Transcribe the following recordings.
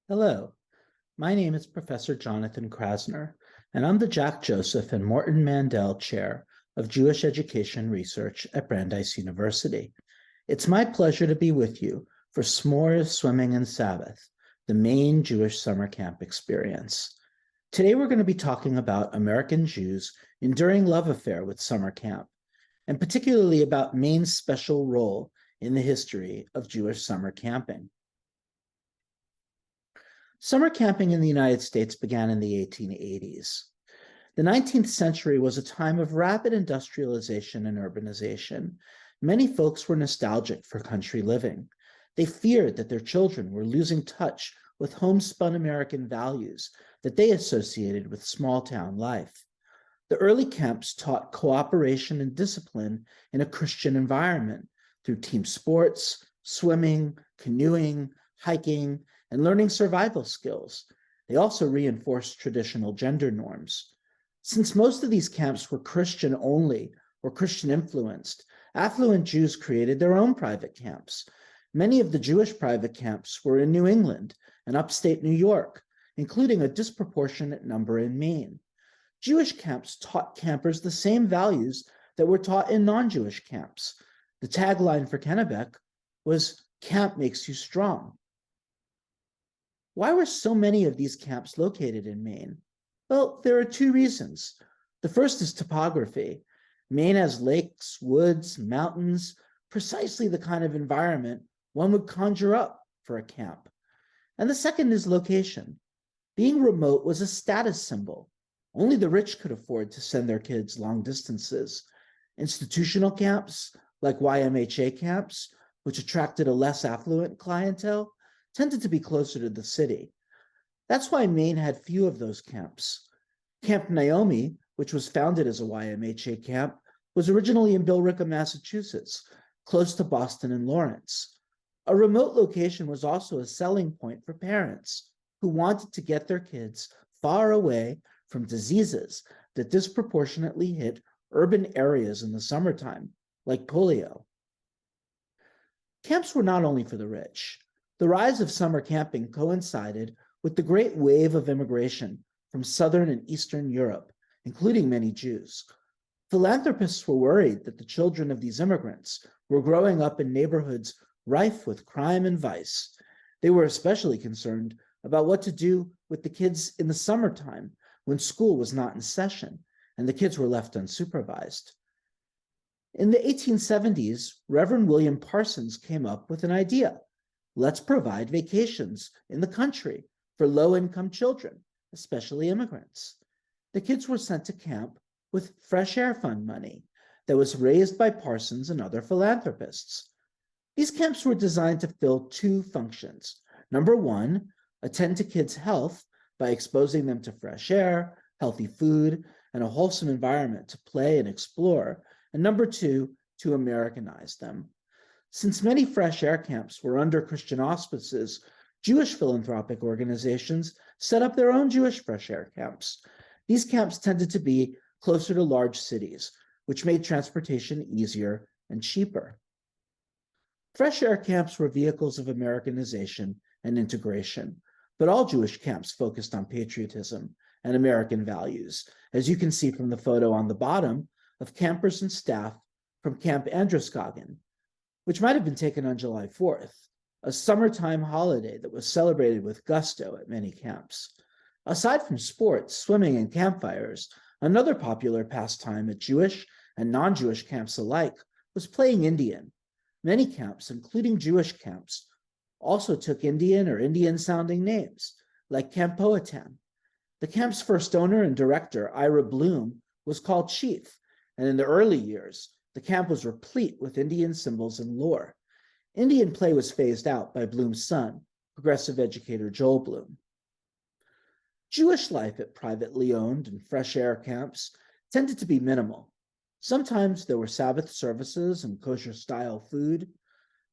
Hello, my name is Professor Jonathan Krasner, and I'm the Jack Joseph and Morton Mandel Chair of Jewish Education Research at Brandeis University. It's my pleasure to be with you for S'mores, Swimming, and Sabbath, the Maine Jewish Summer Camp experience. Today we're going to be talking about American Jews' enduring love affair with summer camp, and particularly about Maine's special role in the history of Jewish summer camping. Summer camping in the United States began in the 1880s. The 19th century was a time of rapid industrialization and urbanization. Many folks were nostalgic for country living. They feared that their children were losing touch with homespun American values that they associated with small town life. The early camps taught cooperation and discipline in a Christian environment through team sports, swimming, canoeing, hiking, and learning survival skills. They also reinforced traditional gender norms. Since most of these camps were Christian only or Christian influenced, affluent Jews created their own private camps. Many of the Jewish private camps were in New England and upstate New York, including a disproportionate number in Maine. Jewish camps taught campers the same values that were taught in non-Jewish camps. The tagline for Kennebec was, "Camp makes you strong." Why were so many of these camps located in Maine? Well, there are two reasons. The first is topography. Maine has lakes, woods, mountains, precisely the kind of environment one would conjure up for a camp. And the second is location. Being remote was a status symbol. Only the rich could afford to send their kids long distances. Institutional camps, like YMHA camps, which attracted a less affluent clientele, tended to be closer to the city. That's why Maine had few of those camps. Camp Naomi, which was founded as a YMHA camp, was originally in Billerica, Massachusetts, close to Boston and Lawrence. A remote location was also a selling point for parents who wanted to get their kids far away from diseases that disproportionately hit urban areas in the summertime, like polio. Camps were not only for the rich. The rise of summer camping coincided with the great wave of immigration from Southern and Eastern Europe, including many Jews. Philanthropists were worried that the children of these immigrants were growing up in neighborhoods rife with crime and vice. They were especially concerned about what to do with the kids in the summertime when school was not in session and the kids were left unsupervised. In the 1870s, Reverend William Parsons came up with an idea. Let's provide vacations in the country for low-income children, especially immigrants. The kids were sent to camp with Fresh Air Fund money that was raised by Parsons and other philanthropists. These camps were designed to fill two functions. Number one, attend to kids' health by exposing them to fresh air, healthy food, and a wholesome environment to play and explore. And number two, to Americanize them. Since many fresh air camps were under Christian auspices, Jewish philanthropic organizations set up their own Jewish fresh air camps. These camps tended to be closer to large cities, which made transportation easier and cheaper. Fresh air camps were vehicles of Americanization and integration, but all Jewish camps focused on patriotism and American values, as you can see from the photo on the bottom of campers and staff from Camp Androscoggin, which might have been taken on July 4th, a summertime holiday that was celebrated with gusto at many camps. Aside from sports, swimming, and campfires, another popular pastime at Jewish and non-Jewish camps alike was playing Indian. Many camps, including Jewish camps, also took Indian or Indian-sounding names, like Camp Powhatan. The camp's first owner and director, Ira Bloom, was called Chief, and in the early years, the camp was replete with Indian symbols and lore. Indian play was phased out by Bloom's son, progressive educator Joel Bloom. Jewish life at privately owned and fresh air camps tended to be minimal. Sometimes there were Sabbath services and kosher-style food.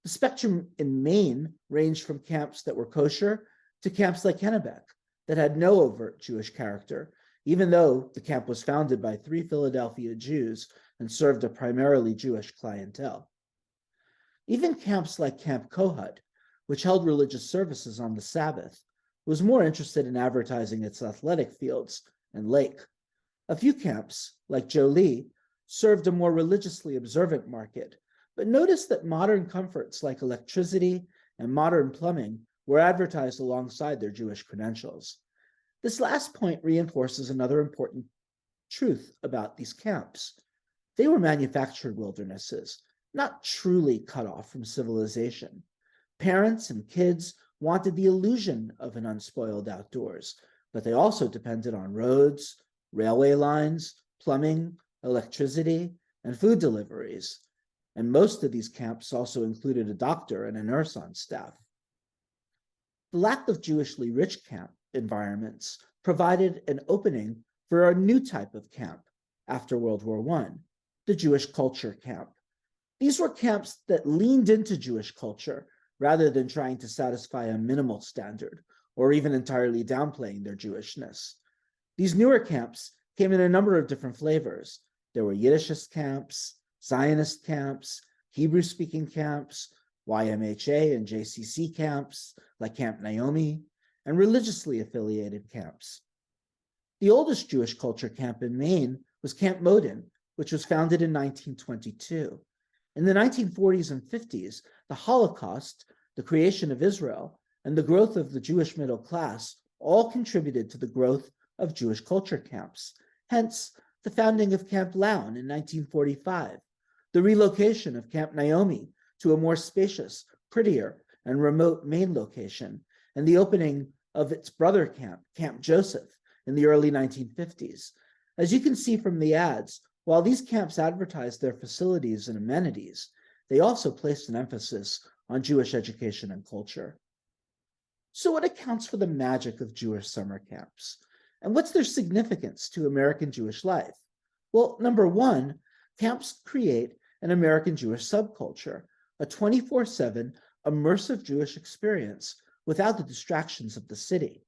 The spectrum in Maine ranged from camps that were kosher to camps like Kennebec that had no overt Jewish character, even though the camp was founded by 3 Philadelphia Jews and served a primarily Jewish clientele. Even camps like Camp Kohut, which held religious services on the Sabbath, was more interested in advertising its athletic fields and lake. A few camps, like Jolie, served a more religiously observant market, but noticed that modern comforts like electricity and modern plumbing were advertised alongside their Jewish credentials. This last point reinforces another important truth about these camps. They were manufactured wildernesses, not truly cut off from civilization. Parents and kids wanted the illusion of an unspoiled outdoors, but they also depended on roads, railway lines, plumbing, electricity, and food deliveries. And most of these camps also included a doctor and a nurse on staff. The lack of Jewishly rich camp environments provided an opening for a new type of camp after World War I, the Jewish culture camp. These were camps that leaned into Jewish culture rather than trying to satisfy a minimal standard or even entirely downplaying their Jewishness. These newer camps came in a number of different flavors. There were Yiddishist camps, Zionist camps, Hebrew-speaking camps, YMHA and JCC camps, like Camp Naomi, and religiously affiliated camps. The oldest Jewish culture camp in Maine was Camp Moden, which was founded in 1922. In the 1940s and 50s, the Holocaust, the creation of Israel, and the growth of the Jewish middle class all contributed to the growth of Jewish culture camps. Hence, the founding of Camp Lown in 1945, the relocation of Camp Naomi to a more spacious, prettier, and remote Maine location, and the opening of its brother camp, Camp Joseph, in the early 1950s. As you can see from the ads, while these camps advertised their facilities and amenities, they also placed an emphasis on Jewish education and culture. So what accounts for the magic of Jewish summer camps? And what's their significance to American Jewish life? Well, number one, camps create an American Jewish subculture, a 24/7 immersive Jewish experience without the distractions of the city.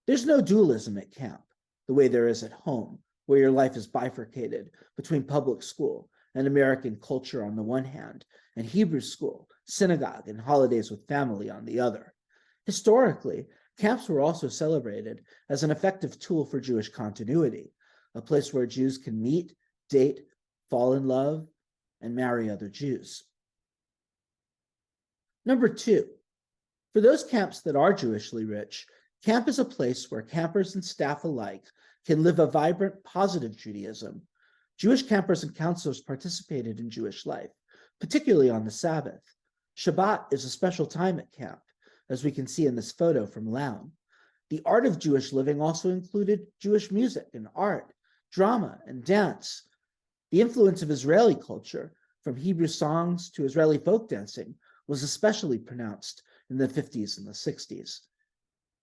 There's no dualism at camp, the way there is at home, where your life is bifurcated between public school and American culture on the one hand, and Hebrew school, synagogue, and holidays with family on the other. Historically, camps were also celebrated as an effective tool for Jewish continuity, a place where Jews can meet, date, fall in love, and marry other Jews. Number two, for those camps that are Jewishly rich, camp is a place where campers and staff alike can live a vibrant, positive Judaism. Jewish campers and counselors participated in Jewish life, particularly on the Sabbath. Shabbat is a special time at camp, as we can see in this photo from Lown. The art of Jewish living also included Jewish music and art, drama and dance. The influence of Israeli culture, from Hebrew songs to Israeli folk dancing, was especially pronounced in the 50s and the 60s.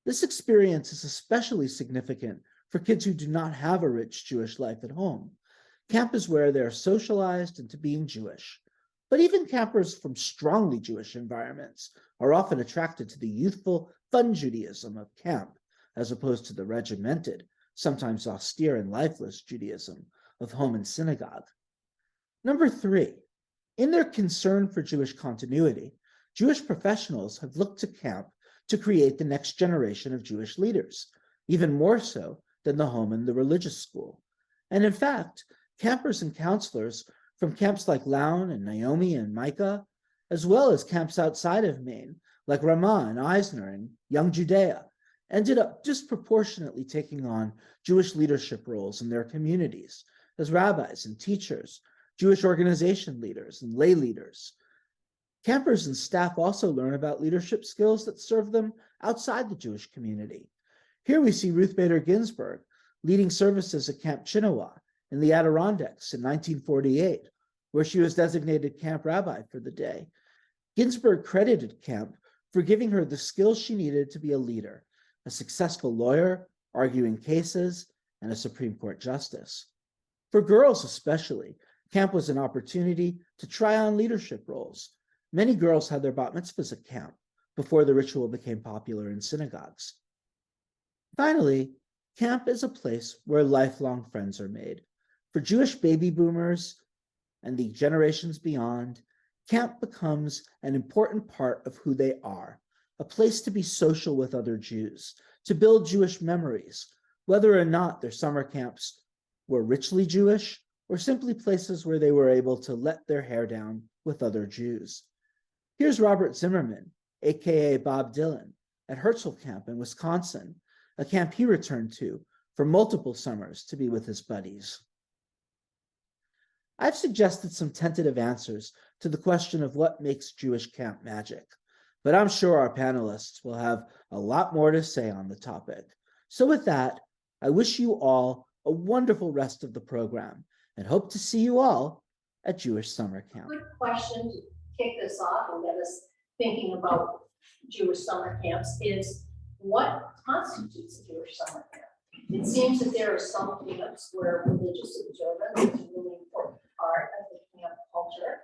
This experience is especially significant for kids who do not have a rich Jewish life at home. Camp is where they are socialized into being Jewish. But even campers from strongly Jewish environments are often attracted to the youthful, fun Judaism of camp, as opposed to the regimented, sometimes austere and lifeless Judaism of home and synagogue. Number three, in their concern for Jewish continuity, Jewish professionals have looked to camp to create the next generation of Jewish leaders, even more so than the home and the religious school. And in fact, campers and counselors from camps like Lown and Naomi and Micah, as well as camps outside of Maine, like Ramah and Eisner and Young Judea, ended up disproportionately taking on Jewish leadership roles in their communities as rabbis and teachers, Jewish organization leaders and lay leaders. Campers and staff also learn about leadership skills that serve them outside the Jewish community. Here we see Ruth Bader Ginsburg leading services at Camp Chinook in the Adirondacks in 1948, where she was designated camp rabbi for the day. Ginsburg credited camp for giving her the skills she needed to be a leader, a successful lawyer, arguing cases, and a Supreme Court justice. For girls especially, camp was an opportunity to try on leadership roles. Many girls had their bat mitzvahs at camp before the ritual became popular in synagogues. Finally, camp is a place where lifelong friends are made. For Jewish baby boomers and the generations beyond, camp becomes an important part of who they are, a place to be social with other Jews, to build Jewish memories, whether or not their summer camps were richly Jewish or simply places where they were able to let their hair down with other Jews. Here's Robert Zimmerman, aka Bob Dylan, at Herzl Camp in Wisconsin, a camp he returned to for multiple summers to be with his buddies. I've suggested some tentative answers to the question of what makes Jewish camp magic, but I'm sure our panelists will have a lot more to say on the topic. So with that, I wish you all a wonderful rest of the program and hope to see you all at Jewish Summer Camp. Good question to kick this off and get us thinking about Jewish summer camps is what constitutes a Jewish summer camp? It seems that there are some camps where religious observance is a really important part of the camp culture.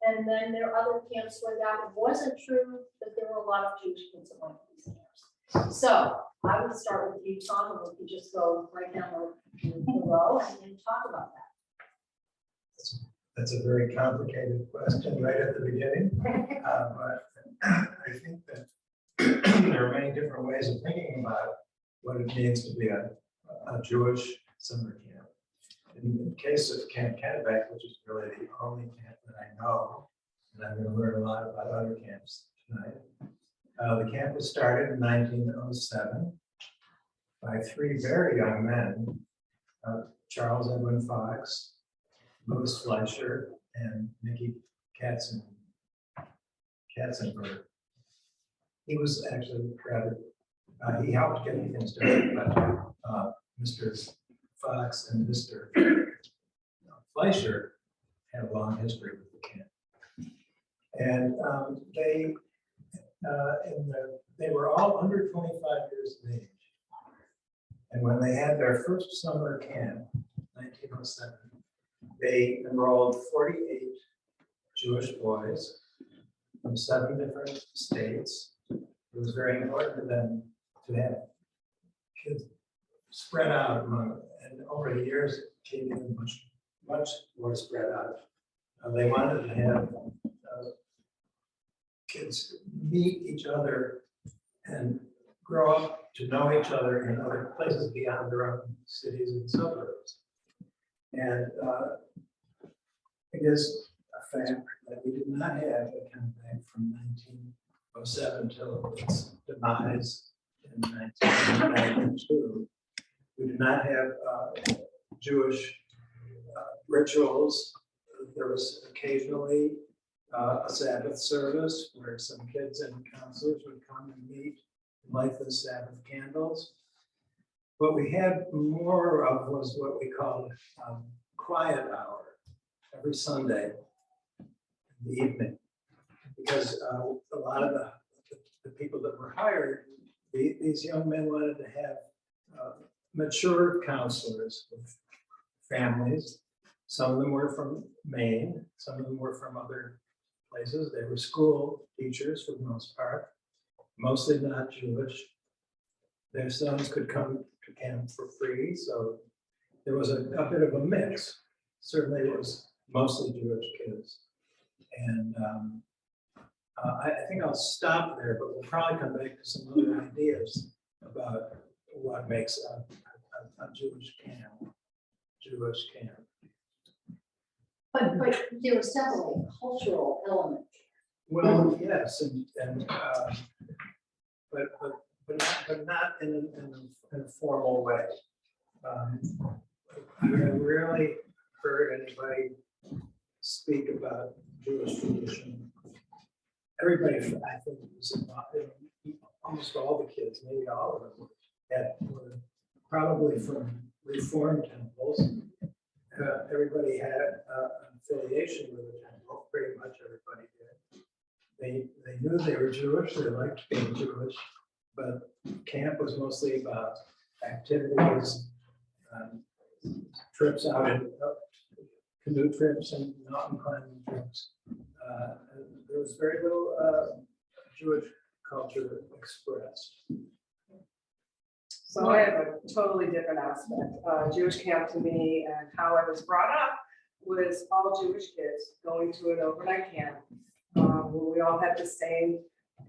And then there are other camps where that wasn't true, but there were a lot of Jewish kids that went to these camps. So I would start with you, Tom, and we could just go right down the row and talk about that. That's a very complicated question right at the beginning. But I think that there are many different ways of thinking about what it means to be a Jewish summer camp. In the case of Camp Kennebec, which is really the only camp that I know, and I'm going to learn a lot about other camps tonight. The camp was started in 1907 by three very young men, Charles Edwin Fox, Louis Fleischer, and Mickey Katzenberg. He was actually rather, he helped get things started, but Mr. Fox and Mr. Fleischer had a long history with the camp. And they were all under 25 years of age. And when they had their first summer camp, 1907, they enrolled 48 Jewish boys from 7 different states. It was very important to them to have kids spread out among, and over the years, it became even much more spread out. They wanted to have kids meet each other and grow up to know each other in other places beyond their own cities and suburbs. And it is a fact that we did not have a Kennebec from 1907 till its demise in 1992. We did not have Jewish rituals. There was occasionally a Sabbath service where some kids and counselors would come and meet and light the Sabbath candles. What we had more of was what we called quiet hour every Sunday in the evening, because a lot of the people that were hired, these young men wanted to have mature counselors with families. Some of them were from Maine, some of them were from other places. They were school teachers for the most part, mostly not Jewish. Their sons could come to camp for free, so there was a bit of a mix. Certainly it was mostly Jewish kids. And I think I'll stop there, but we'll probably come back to some other ideas about what makes a Jewish camp. But there was definitely a cultural element. Well, yes, but not in a formal way. I rarely heard anybody speak about Jewish tradition. Everybody, I think, was involved. Almost all the kids, maybe all of them, were probably from Reformed temples. Everybody had an affiliation with the temple. Pretty much everybody did. They knew they were Jewish. They liked being Jewish, but camp was mostly about activities, trips out, canoe trips and mountain climbing trips. There was very little Jewish culture expressed. So I have a totally different aspect. Jewish camp to me and how I was brought up was all Jewish kids going to an overnight camp where we all had the same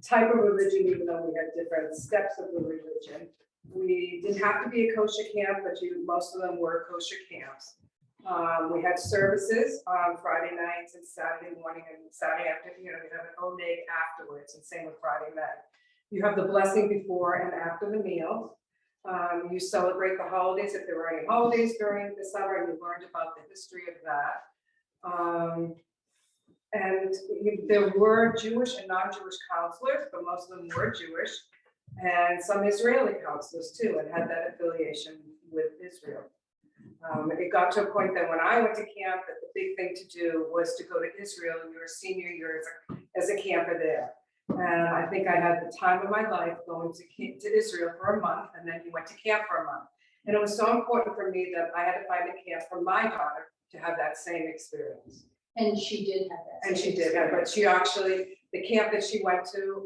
type of religion, even though we had different steps of the religion. We didn't have to be a kosher camp, but most of them were kosher camps. We had services on Friday nights and Saturday morning and Saturday afternoon. You know, we have an oneg afterwards, and same with Friday night. You have the blessing before and after the meal. You celebrate the holidays if there were any holidays during the summer, and you learned about the history of that. There were Jewish and non-Jewish counselors, but most of them were Jewish, and some Israeli counselors too, and had that affiliation with Israel. It got to a point that when I went to camp, that the big thing to do was to go to Israel in your senior year as a camper there. And I think I had the time of my life going to Israel for a month, and then he went to camp for a month. And it was so important for me that I had to find a camp for my daughter to have that same experience. And she did have that. And she did, but she actually, the camp that she went to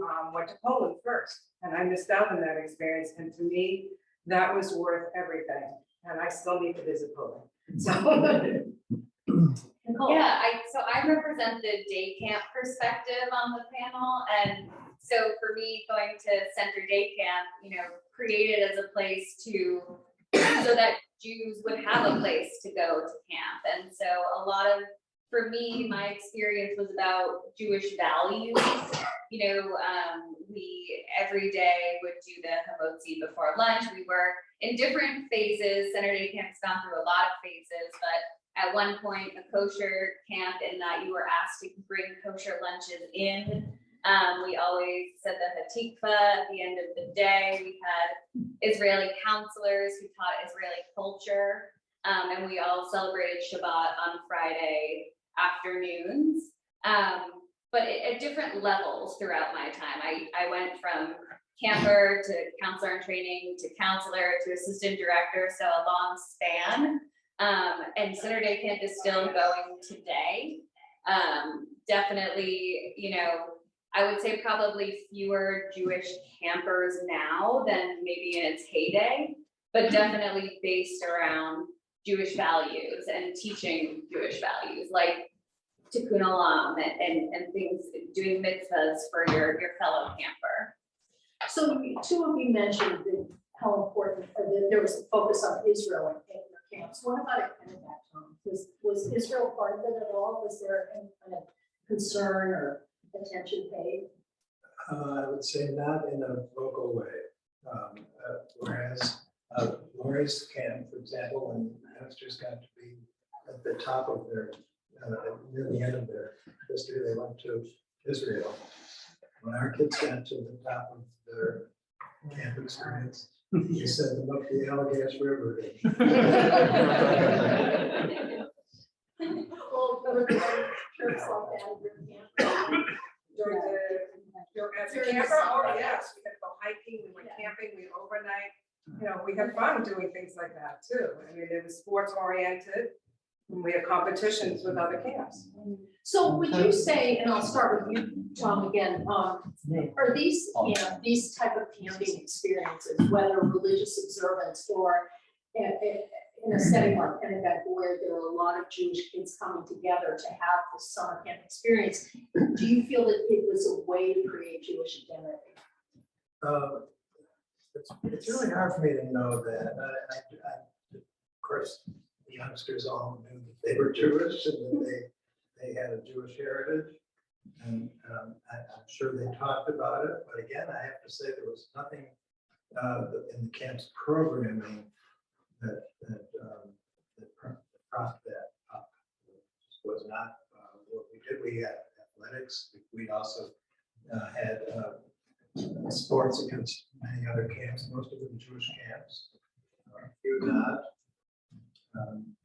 Poland first, and I missed out on that experience. And to me, that was worth everything. And I still need to visit Poland. So. Yeah, I represent the day camp perspective on the panel, and so for me, going to Center Day Camp, you know, created as a place so that Jews would have a place to go to camp, and so for me, my experience was about Jewish values. You know, we every day would do the hamotzi before lunch. We were in different phases. Center Day Camp's gone through a lot of phases, but at one point, a kosher camp in that you were asked to bring kosher lunches in. We always said the hatikva at the end of the day. We had Israeli counselors who taught Israeli culture, and we all celebrated Shabbat on Friday afternoons. But at different levels throughout my time. I went from camper to counselor in training to counselor to assistant director, so a long span. And Center Day Camp is still going today. Definitely, you know, I would say probably fewer Jewish campers now than maybe in its heyday, but definitely based around Jewish values and teaching Jewish values, like tikkun olam and things, doing mitzvahs for your fellow camper. So two of you mentioned how important, or that there was a focus on Israel in your camps. What about at Kennebec, Tom? Was Israel part of it at all? Was there any kind of concern or attention paid? I would say not in a vocal way. Whereas Lori's camp, for example, when youngsters got to be at the top of their, near the end of their history, they went to Israel. When our kids got to the top of their camp experience, we sent them up the Allegheny River. Well, there were trips like that in your camp. As a camper, oh yes, we had to go hiking, we went camping, we overnight. You know, we had fun doing things like that too. I mean, it was sports oriented. And we had competitions with other camps. So would you say, and I'll start with you, Tom, again, are these type of camping experiences, whether religious observance or in a setting like Kennebec, where there are a lot of Jewish kids coming together to have the summer camp experience, do you feel that it was a way to create Jewish identity? It's really hard for me to know that. Of course, the youngsters all knew that they were Jewish and that they had a Jewish heritage, and I'm sure they talked about it. But again, I have to say there was nothing in the camp's programming that propped that up. It just was not what we did. We had athletics. We also had sports against many other camps, most of them Jewish camps. Few not.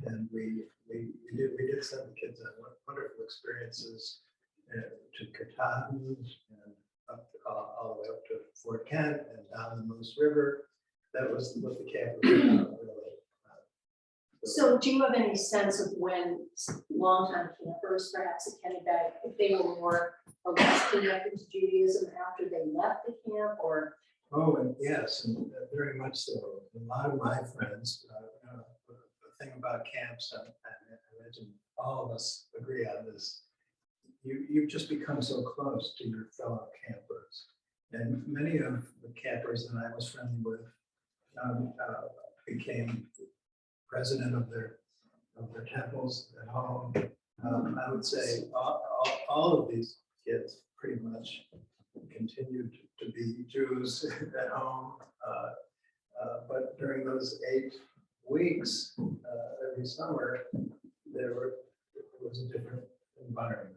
And we did send the kids on wonderful experiences to Katahdin and up all the way up to Fort Kent and down the Moose River. That was what the camp was about, really. So do you have any sense of when longtime campers, perhaps at Kennebec, if they were more or less connected to Judaism after they left the camp, or? Oh, and yes, and very much so. A lot of my friends, the thing about camps, and I imagine all of us agree on this, you just become so close to your fellow campers. And many of the campers that I was friendly with became president of their temples at home. I would say all of these kids pretty much continued to be Jews at home. But during those 8 weeks, every summer, there was a different environment.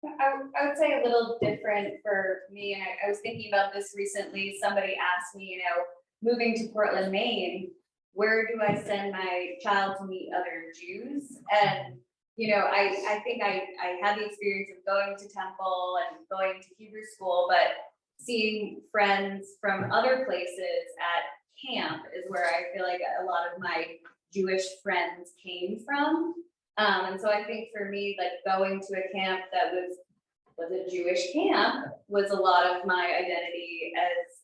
I would say a little different for me, and I was thinking about this recently. Somebody asked me, moving to Portland, Maine, where do I send my child to meet other Jews? And, I think I had the experience of going to temple and going to Hebrew school, but seeing friends from other places at camp is where I feel like a lot of my Jewish friends came from. And so I think for me, like going to a camp that was a Jewish camp was a lot of my identity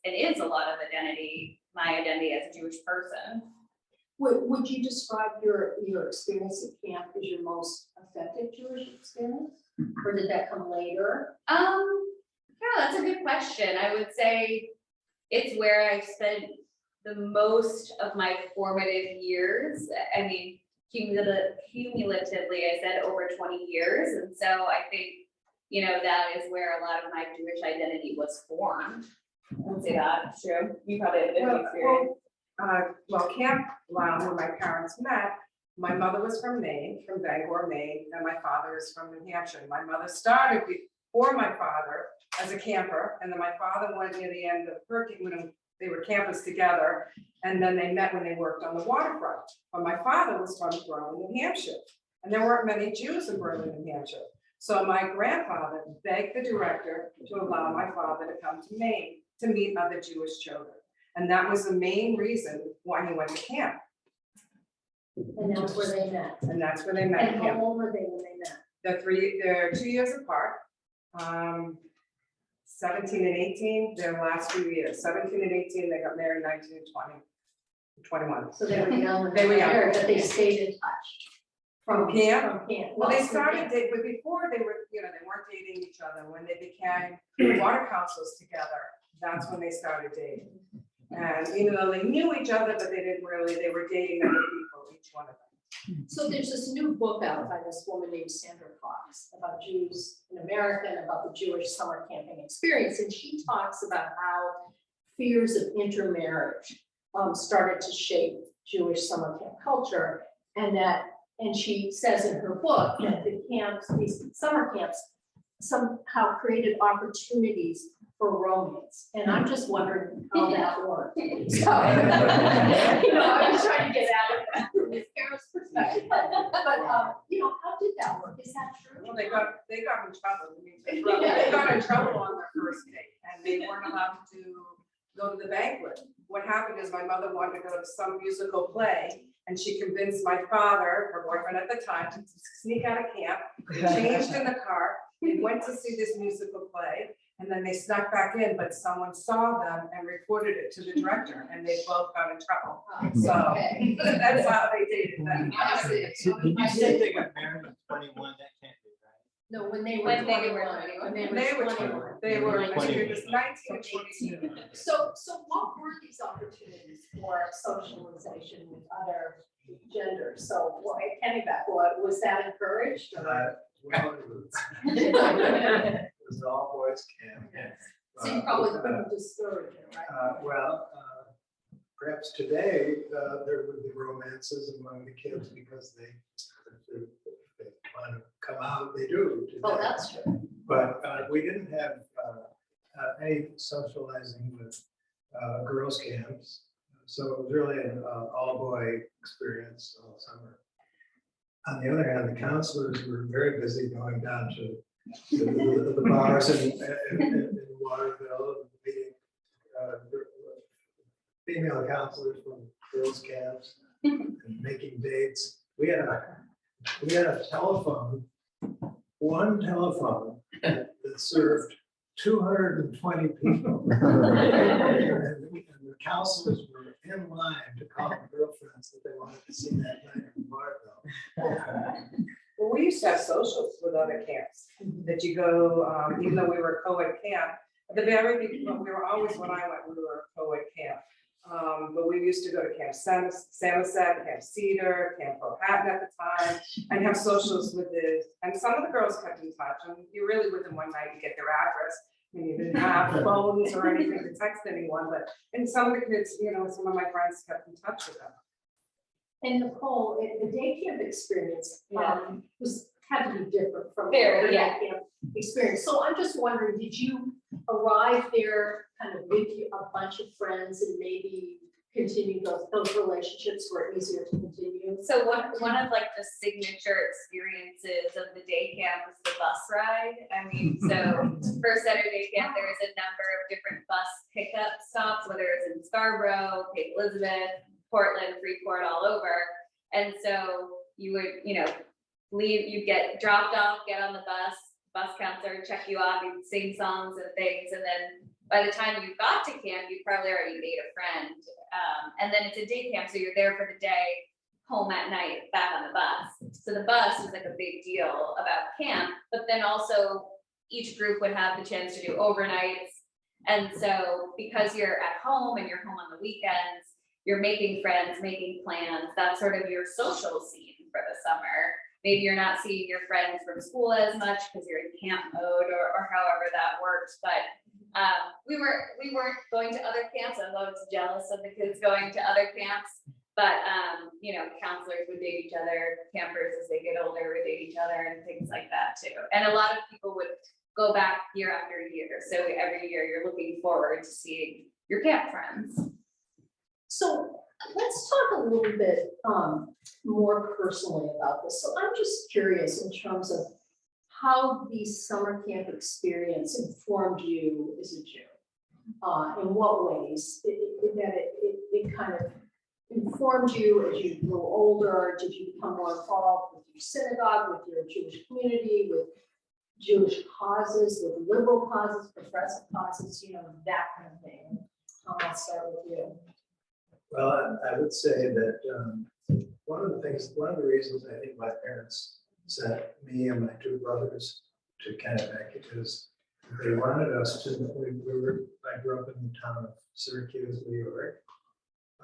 is a lot of my identity as a Jewish person. Would you describe your experience at camp as your most authentic Jewish experience? Or did that come later? Yeah, that's a good question. I would say it's where I spent the most of my formative years. I mean, cumulatively, I said over 20 years. And so I think, that is where a lot of my Jewish identity was formed. I would say that's true. You probably have a different experience. Well, Camp Lown, where my parents met, my mother was from Maine, from Bangor, Maine, and my father is from New Hampshire. My mother started before my father as a camper, and then my father went near the end of when they were campers together, and then they met when they worked on the waterfront. But my father was from Berlin, New Hampshire, and there weren't many Jews in Berlin, New Hampshire. So my grandfather begged the director to allow my father to come to Maine to meet other Jewish children. And that was the main reason why he went to camp. And that's where they met. And that's where they met. And how old were they when they met? They're 2 years apart. 17 and 18, their last few years. 17 and 18, they got married 19 and 20, 21. So they were young when They were young. married, but they stayed in touch. From camp? From camp. Well, they from started, camp. but before they were, they weren't dating each other. When they became water counselors together, that's when they started dating. And even though they knew each other, but they were dating other people, each one of them. So there's this new book out by this woman named Sandra Fox about Jews in America and about the Jewish summer camping experience. And she talks about how fears of intermarriage started to shape Jewish summer camp culture. And she says in her book that the camps, these summer camps, somehow created opportunities for romance. And I'm just wondering how that worked. So, I was trying to get at it from his parents' perspective. But how did that work? Is that true? Well, they got in trouble. They got in trouble on their first date, and they weren't allowed to go to the banquet. What happened is my mother wanted to go to some musical play, and she convinced my father, her boyfriend at the time, to sneak out of camp. They changed in the car. They went to see this musical play, and then they snuck back in, but someone saw them and reported it to the director, and they both got in trouble. So that's how they dated then. Did you say they got married at 21? That can't be right. No, when they were When they 21. were 21. They were 21. They were, I think it was 19 and 22. So what were these opportunities for socialization with other genders? So at Kennebec, was that encouraged? Or? Well, it was an all boys camp. So you probably couldn't discourage it, right? Perhaps today there would be romances among the kids because they want to come out. They do. Today. Oh, that's true. But we didn't have any socializing with girls' camps, so it was really an all-boy experience all summer. On the other hand, the counselors were very busy going down to the bars in Waterville, meeting female counselors from girls' camps and making dates. We had a telephone, one telephone that served 220 people. And the counselors were in line to call the girlfriends that they wanted to see that night in Waterville. Well, we used to have socials with other camps that you go, even though we were a co-ed camp, At the very beginning, we were always, when I went, we were a co-ed camp. But we used to go to Camp Samoset, Camp Cedar, Camp Powhatan at the time, and have socials with and some of the girls kept in touch, and you really within one night you get their address, and you didn't have phones or anything to text anyone, and some of the kids, some of my friends kept in touch with them. And Nicole, the day camp experience had to be different from the Very, overnight camp experience. So I'm just wondering, did you arrive there kind of with a bunch of friends and maybe continue those relationships were easier to continue? So one of like the signature experiences of the day camp was the bus ride. I mean, so for Saturday camp, there is a number of different bus pickup stops, whether it's in Scarborough, Cape Elizabeth, Portland, Freeport, all over. And so you would, leave, you'd get dropped off, get on the bus counselor, check you off, you'd sing songs and things. And then by the time you got to camp, you probably already made a friend. And then it's a day camp, so you're there for the day, home at night, back on the bus. So the bus was like a big deal about camp, but then also each group would have the chance to do overnights. And so because you're at home and you're home on the weekends, you're making friends, making plans. That's sort of your social scene for the summer. Maybe you're not seeing your friends from school as much because you're in camp mode or however that works. But we weren't going to other camps. I was jealous of the kids going to other camps. But counselors would date each other, campers as they get older would date each other and things like that too. And a lot of people would go back year after year. So every year you're looking forward to seeing your camp friends. So let's talk a little bit more personally about this. So I'm just curious in terms of how the summer camp experience informed you as a Jew. In what ways it kind of informed you as you grew older? Did you become more involved with your synagogue, with your Jewish community, with Jewish causes, with liberal causes, progressive causes, that kind of thing? I'll start with you. Well, I would say that one of the reasons I think my parents sent me and my two brothers to Kennebec is they wanted us to, I grew up in the town of Syracuse, New York.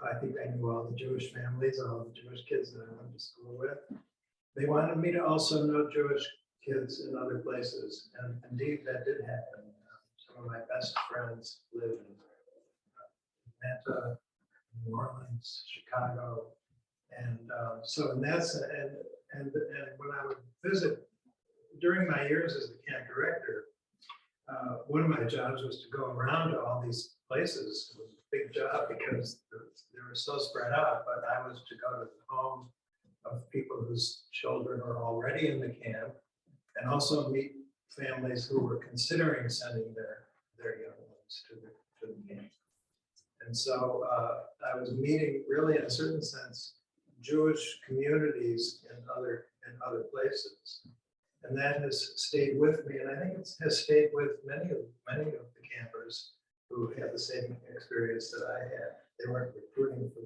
I think I knew all the Jewish families, all the Jewish kids that I went to school with. They wanted me to also know Jewish kids in other places, and indeed that did happen. Some of my best friends live in Atlanta, New Orleans, Chicago, and so in that sense, and when I would visit during my years as the camp director, one of my jobs was to go around to all these places. It was a big job because they were so spread out, but I was to go to the home of people whose children were already in the camp, and also meet families who were considering sending their young ones to the camp. And so I was meeting, really, in a certain sense, Jewish communities in other places, and that has stayed with me. And I think it has stayed with many of the campers who had the same experience that I had. They weren't recruiting for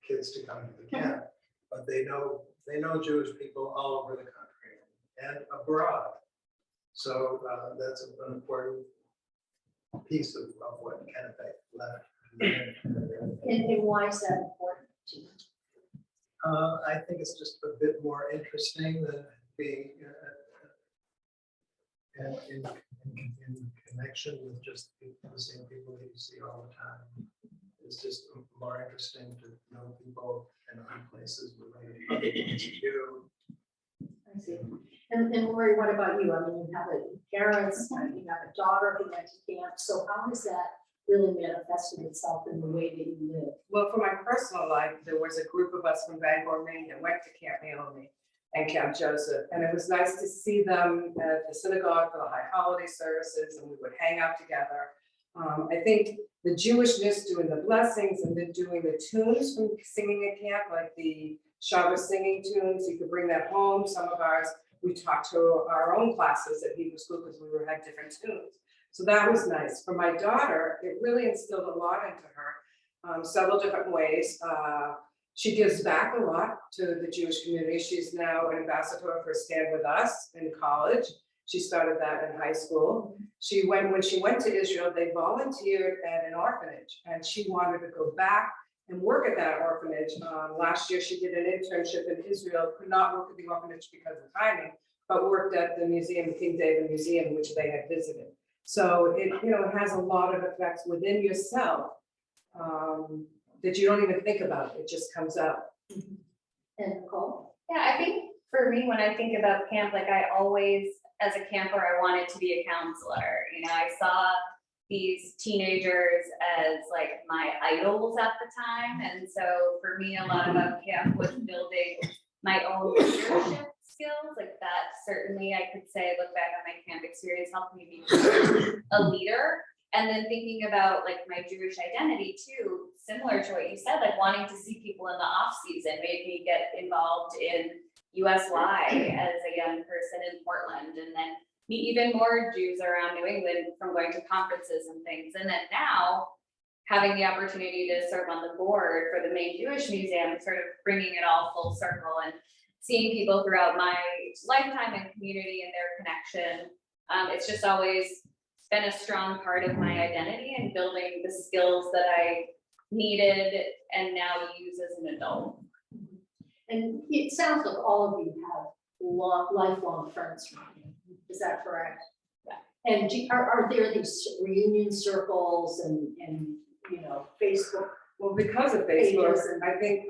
kids to come to the camp, but they know Jewish people all over the country and abroad. So that's an important piece of what Kennebec left. And why is that important to you? I think it's just a bit more interesting than being in connection with just the same people that you see all the time. It's just more interesting to know people in other places related to other things you do. I see. And Lori, what about you? I mean, you have parents, you have a daughter who went to camp. So how has that really manifested itself in the way that you live? Well, for my personal life, there was a group of us from Bangor, Maine that went to Camp Naomi and Camp Joseph. And it was nice to see them at the synagogue for the high holiday services, and we would hang out together. I think the Jewishness doing the blessings and then doing the tunes from singing at camp, like the Shabbat singing tunes, you could bring that home. Some of ours, we taught to our own classes at Hebrew school because we had different tunes. So that was nice. For my daughter, it really instilled a lot into her, several different ways. She gives back a lot to the Jewish community. She's now an ambassador for Stand With Us in college. She started that in high school. When she went to Israel, they volunteered at an orphanage, and she wanted to go back and work at that orphanage. Last year, she did an internship in Israel, could not work at the orphanage because of timing, but worked at the museum, King David Museum, which they had visited. So it, it has a lot of effects within yourself that you don't even think about. It just comes out. And Nicole? Yeah, I think for me, when I think about camp, like I always, as a camper, I wanted to be a counselor. I saw these teenagers as like my idols at the time. And so for me, a lot about camp was building my own leadership skills. Like that certainly I could say, look back on my camp experience, helped me be a leader. And then thinking about like my Jewish identity too, similar to what you said, like wanting to see people in the off season made me get involved in USY as a young person in Portland, and then meet even more Jews around New England from going to conferences and things. And then now having the opportunity to serve on the board for the Maine Jewish Museum, sort of bringing it all full circle and seeing people throughout my lifetime and community and their connection. It's just always been a strong part of my identity and building the skills that I needed and now use as an adult. And it sounds like all of you have lifelong friends from you. Is that correct? Yeah. And are there these reunion circles and Facebook? Well, because of Facebook, Pages and- I think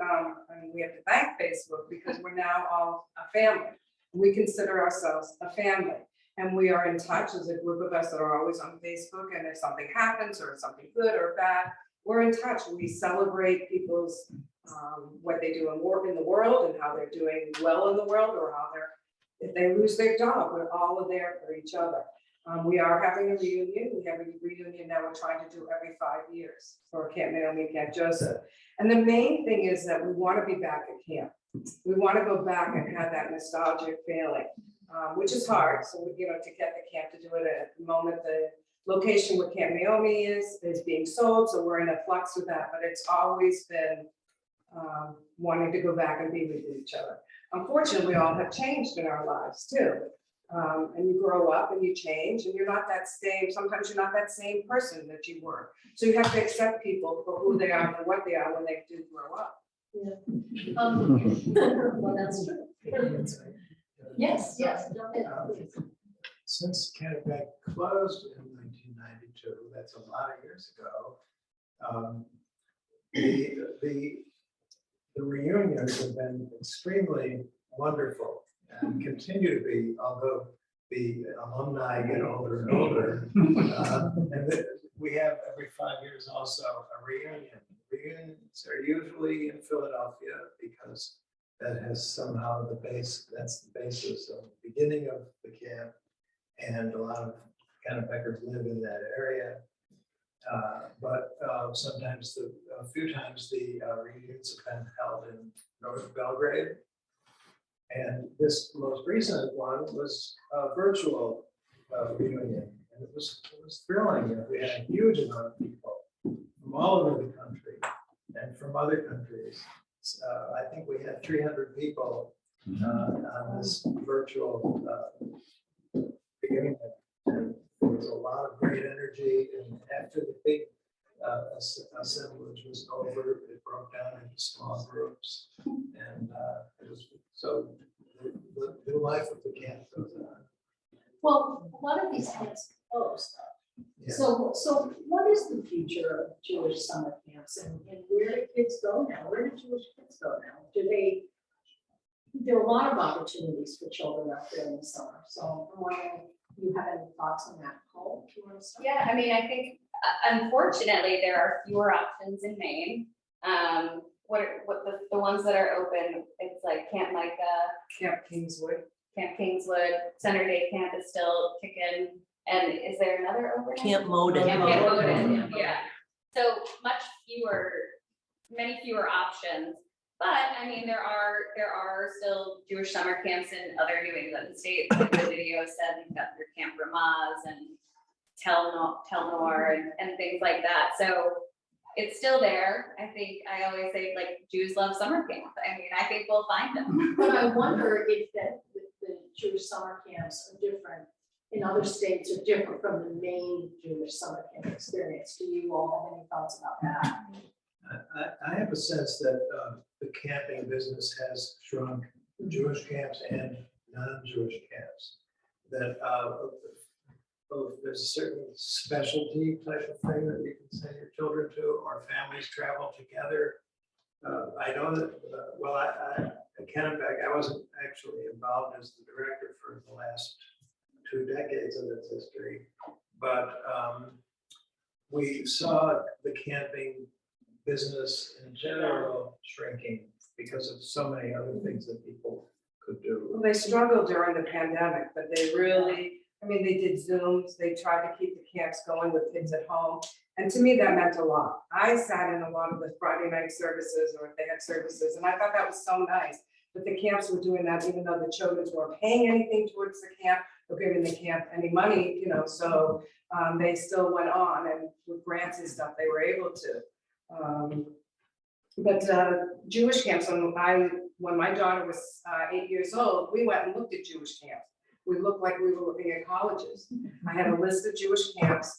we have to thank Facebook because we're now all a family. We consider ourselves a family. And we are in touch as a group of us that are always on Facebook. And if something happens or something good or bad, we're in touch. We celebrate people's what they do in the world and how they're doing well in the world, or how if they lose their job, we're all there for each other. We are having a reunion. We have a reunion now we're trying to do every 5 years for Camp Naomi, Camp Joseph. And the main thing is that we want to be back at camp. We want to go back and have that nostalgic feeling. Which is hard. So, to get the camp to do it at the moment, the location where Camp Naomi is being sold. So we're in a flux with that, but it's always been wanting to go back and be with each other. Unfortunately, we all have changed in our lives too. And you grow up and you change and you're not that same, sometimes you're not that same person that you were. So you have to accept people for who they are and what they are when they do grow up. Yeah. Well, that's true. Yes. Since Kennebec closed in 1992, that's a lot of years ago, the reunions have been extremely wonderful and continue to be, although the alumni get older and older. And we have every 5 years also a reunion. Reunions are usually in Philadelphia because that has somehow that's the basis of the beginning of the camp. And a lot of Kennebeckers live in that area. But sometimes, a few times the reunions have been held in North Belgrade. And this most recent one was a virtual reunion. And it was thrilling. We had a huge amount of people from all over the country and from other countries. I think we had 300 people on this virtual reunion. And there was a lot of great energy. And after the big assemblage was over, it broke down into small groups. And it was so the life of the camp goes on. Well, a lot of these camps closed. Yeah. So what is the future of Jewish summer camps, and where do kids go now? Where do Jewish kids go now? There are a lot of opportunities for children out there in the summer. So I'm wondering if you have any thoughts on that, Cole? Do you want to start? Yeah, I mean, I think unfortunately there are fewer options in Maine. What the ones that are open, it's like Camp Micah, Camp Kingswood. Center Day Camp is still kicking. And is there another opening? Camp Muddah. Camp Muddah, yeah. So many fewer options. But I mean, there are still Jewish summer camps in other New England states. Like the video said, you've got your Camp Ramaz and Tel Nor and things like that. So it's still there. I think I always say, like, Jews love summer camp. I mean, I think we'll find them. But I wonder if the Jewish summer camps are different in other states are different from the Maine Jewish Summer Camp experience. Do you all have any thoughts about that? I have a sense that the camping business has shrunk, Jewish camps and non-Jewish camps. That there's a certain specialty type of thing that you can send your children to, or families travel together. I know that, at Kennebec, I wasn't actually involved as the director for the last 2 decades of its history, but we saw the camping business in general shrinking because of so many other things that people could do. Well, they struggled during the pandemic, but they really, I mean, they did Zooms, they tried to keep the camps going with kids at home. And to me, that meant a lot. I sat in a lot of the Friday night services, or if they had services, and I thought that was so nice that the camps were doing that, even though the children weren't paying anything towards the camp or giving the camp any money, you know, so they still went on, and with grants and stuff, they were able to. But Jewish camps, when my daughter was 8 years old, we went and looked at Jewish camps. We looked like we were looking at colleges. I had a list of Jewish camps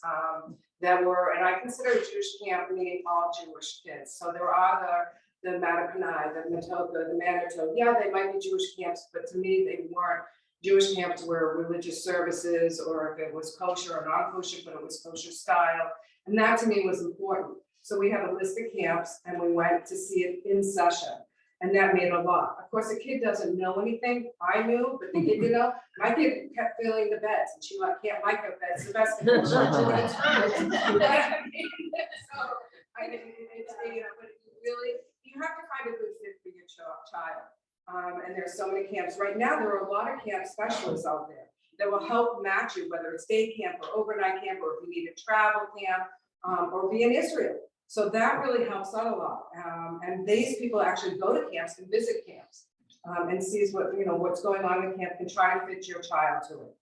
that were, and I consider a Jewish camp meaning all Jewish kids. So there are the Mattapanai, the Matoka, the Manitou. Yeah, they might be Jewish camps, but to me, they weren't. Jewish camps were religious services, or if it was kosher or non-kosher, but it was kosher style. And that to me was important. So we have a list of camps, and we went to see it in session. And that made a lot. Of course, the kid doesn't know anything. I knew, but the kid didn't know. My kid kept filling the beds, and she can't like her beds. The best thing. So I mean, it's, you know, but really, you have to find a good fit for your child. And there's so many camps right now. There are a lot of camp specialists out there that will help match you, whether it's day camp or overnight camp, or if you need a travel camp, or be in Israel. So that really helps out a lot. And these people actually go to camps and visit camps and sees what, you know, what's going on in camp and try to fit your child to it.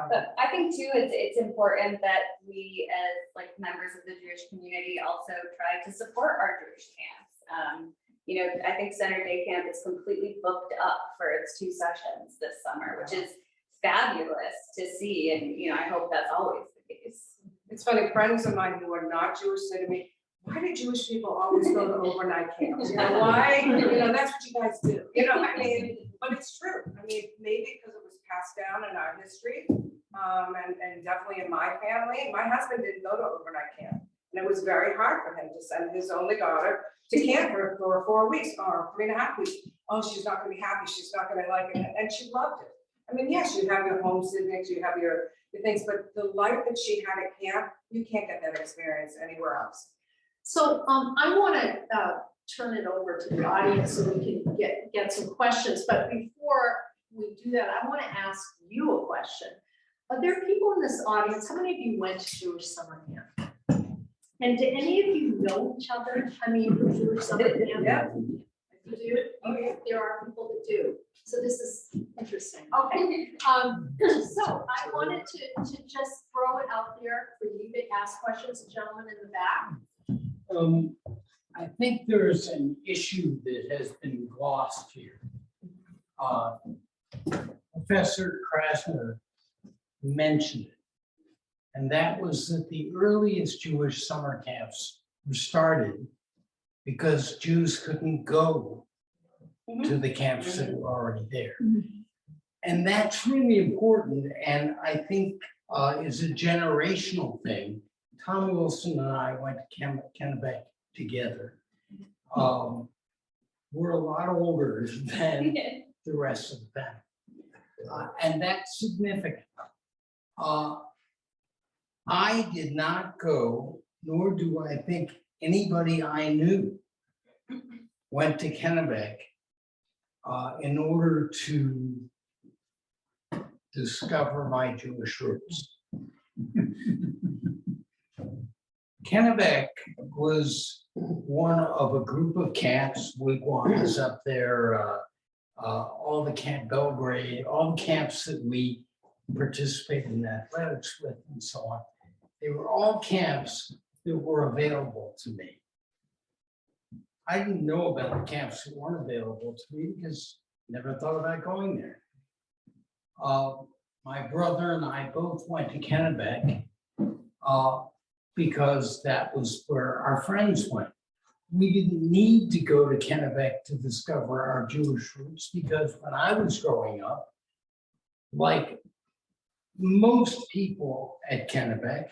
But I think too, it's important that we as like members of the Jewish community also try to support our Jewish camps. You know, I think Center Day Camp is completely booked up for its 2 sessions this summer, which is fabulous to see. And, you know, I hope that's always the case. It's funny, friends of mine who are not Jewish say to me, why do Jewish people always go to overnight camps? You know, why? You know, that's what you guys do. You know, I mean, but it's true. I mean, maybe because it was passed down in our history, and definitely in my family. My husband didn't go to overnight camp, and it was very hard for him to send his only daughter to camp for 4 weeks or 3.5 weeks. Oh, she's not going to be happy. She's not going to like it, and she loved it. I mean, yes, you have your homesickness, you have your things, but the life that she had at camp, you can't get that experience anywhere else. So I want to turn it over to the audience so we can get some questions. But before we do that, I want to ask you a question. Are there people in this audience? How many of you went to Jewish Summer Camp? And do any of you know each other? I mean, from Jewish Summer Camp? Yeah. You do? Okay, there are people that do. So this is interesting. Okay. So I wanted to just throw it out there for you to ask questions, the gentleman in the back. I think there's an issue that has been glossed here. Professor Krasner mentioned it, and that was that the earliest Jewish summer camps were started because Jews couldn't go to the camps that were already there. And that's really important, and I think is a generational thing. Tom Wilson and I went to Kennebec together. We're a lot older than the rest of the family, and that's significant. I did not go, nor do I think anybody I knew went to Kennebec in order to discover my Jewish roots. Kennebec was one of a group of camps, wigwams up there, all the Camp Belgrade, all the camps that we participated in athletics with and so on. They were all camps that were available to me. I didn't know about the camps that weren't available to me because I never thought about going there. my brother and I both went to Kennebec because that was where our friends went. We didn't need to go to Kennebec to discover our Jewish roots because when I was growing up, like most people at Kennebec,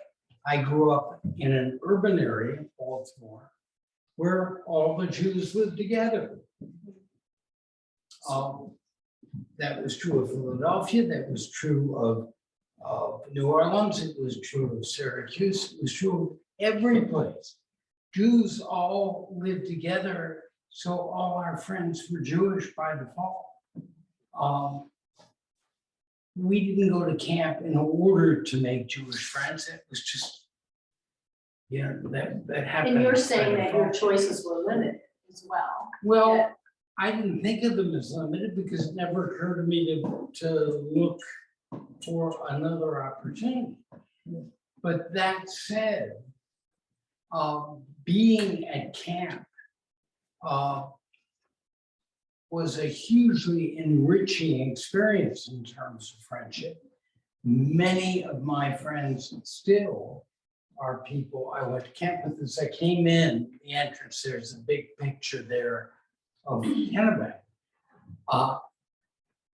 I grew up in an urban area, Baltimore, where all the Jews lived together. That was true of Philadelphia, that was true of New Orleans, it was true of Syracuse, it was true of every place. Jews all lived together, so all our friends were Jewish by default. We didn't go to camp in order to make Jewish friends, it was just, you know, that happened. And you're by saying that your default. choices were limited as well. Well, Yeah. I didn't think of them as limited because it never occurred to me to look for another opportunity. But that said, being at camp was a hugely enriching experience in terms of friendship. Many of my friends still are people I went to camp with. As I came in the entrance, there's a big picture there of Kennebec.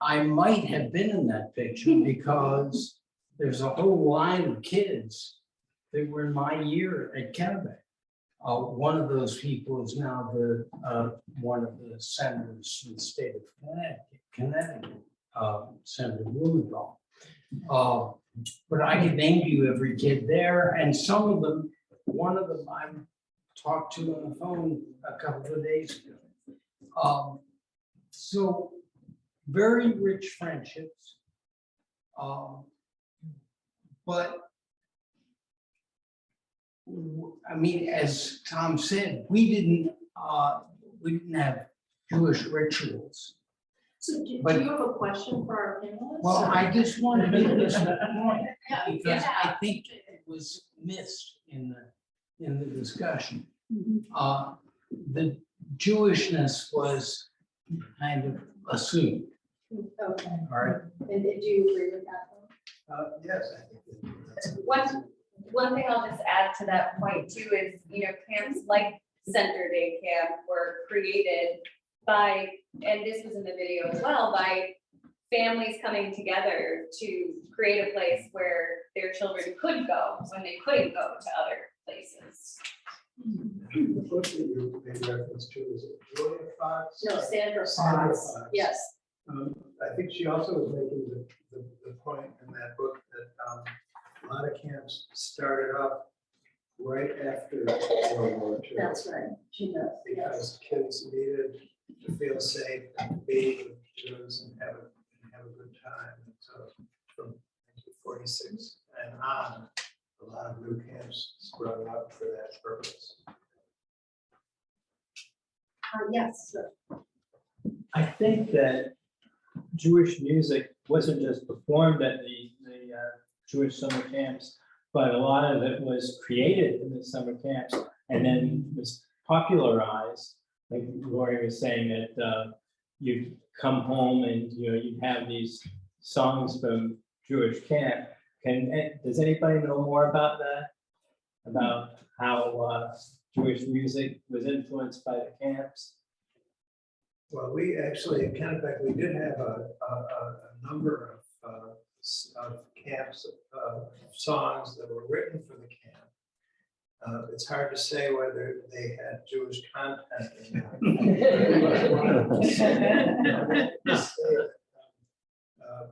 I might have been in that picture because there's a whole line of kids that were in my year at Kennebec. One of those people is now one of the senators in the state of Connecticut, Senator Blumenthal. But I could name you every kid there, and some of them, one of them I talked to on the phone a couple of days ago. So very rich friendships. But I mean, as Tom said, we didn't have Jewish rituals. So do you But- have a question for our panelists? Well, or- I just want to make this point Yeah, because I yeah. think it was missed in the discussion. Mhm. The Jewishness was kind of assumed, Okay, all right? and do you agree with that? Yes, I think that's. One thing I'll just add to that point too is, you know, camps like Center Day Camp were created by, and this was in the video as well, by families coming together to create a place where their children could go when they couldn't go to other places. The book that you made reference to, is it Julia Fox? No, Sandra Sandra Fox, Fox. yes. I think she also was making the point in that book that a lot of camps started up right after World War II. That's right, she does, yes. Because kids needed to feel safe and be with Jews and have a good time. And so from 1946 and on, a lot of new camps sprung up for that purpose. Yes, sir. I think that Jewish music wasn't just performed at the Jewish summer camps, but a lot of it was created in the summer camps and then was popularized. Like Lori was saying that you come home and you have these songs from Jewish camp. Does anybody know more about that? About how Jewish music was influenced by the camps? Well, we actually, in Kennebec, we did have a number of camps, songs that were written for the camp. It's hard to say whether they had Jewish content or not. A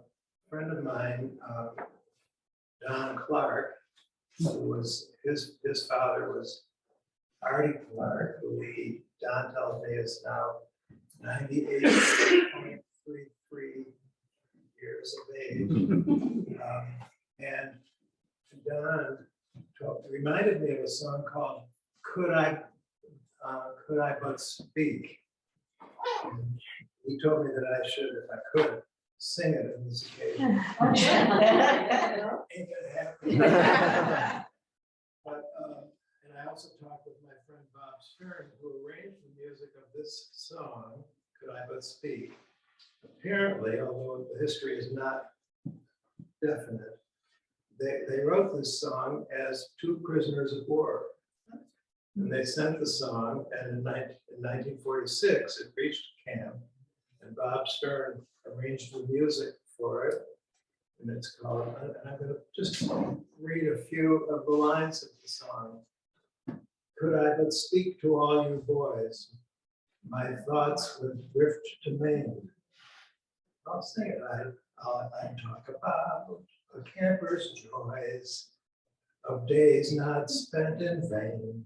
friend of mine, Don Clark, who was, his father was Artie Clark, who Don tells me is now 98.33 years of age. And Don reminded me of a song called Could I But Speak? And he told me that I should, if I could, sing it on this occasion. Ain't gonna happen. But, and I also talked with my friend Bob Stern, who arranged the music of this song, Could I But Speak. Apparently, although the history is not definite. They wrote this song as two prisoners of war. And they sent the song, and in 1946, it reached camp, and Bob Stern arranged the music for it. And it's called, and I'm going to just read a few of the lines of the song. Could I but speak to all you boys, my thoughts would drift to Maine. I'll sing it. I talk about a camper's joys of days not spent in vain.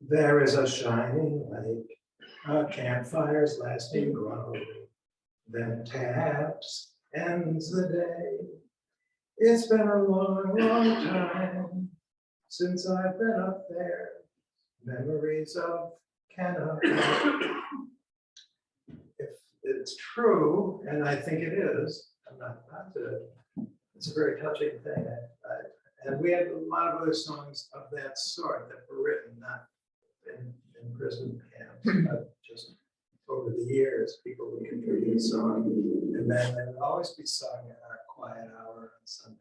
There is a shining lake, a campfire's lasting glow, then taps ends the day. It's been a long, long time since I've been up there. Memories of Kennebec. If it's true, and I think it is, I'm not positive, it's a very touching thing. And we had a lot of other songs of that sort that were written, not in prison camps, but just over the years, people would contribute a song, and then they would always be sung in our quiet hour on Sundays.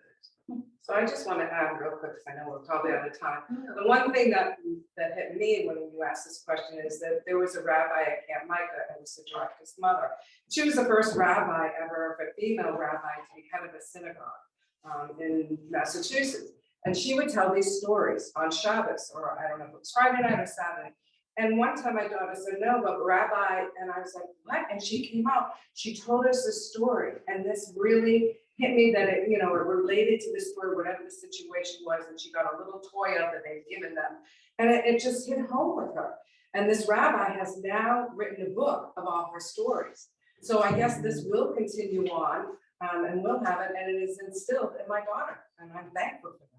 So I just want to add real quick, because I know we're probably out of time. The one thing that hit me when you asked this question is that there was a rabbi at Camp Micah, and was the director's mother. She was the first rabbi ever, a female rabbi, to be head of a synagogue in Massachusetts. And she would tell these stories on Shabbos, or I don't know if it was Friday night or Saturday. And one time my daughter said, no, but Rabbi, and I was like, what? And she came out, she told us this story, and this really hit me that it, you know, it related to this story, whatever the situation was, and she got a little toy out that they'd given them. And it just hit home with her. And this rabbi has now written a book of all her stories. So I guess this will continue on, and we'll have it, and it is instilled in my daughter, and I'm thankful for that.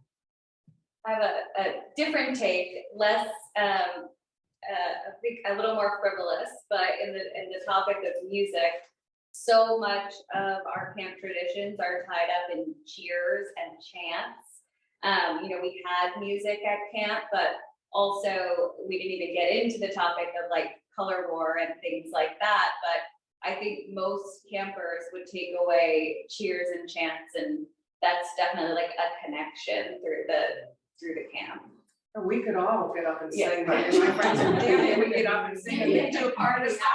I have a different take, less, I think a little more frivolous, but in the topic of music, so much of our camp traditions are tied up in cheers and chants. You know, we had music at camp, but also we didn't even get into the topic of like color war and things like that. But I think most campers would take away cheers and chants, and that's definitely like a connection through the camp. We could all get up and Yeah. sing, but my friends from Danny, we get up and sing and then do a part of the song.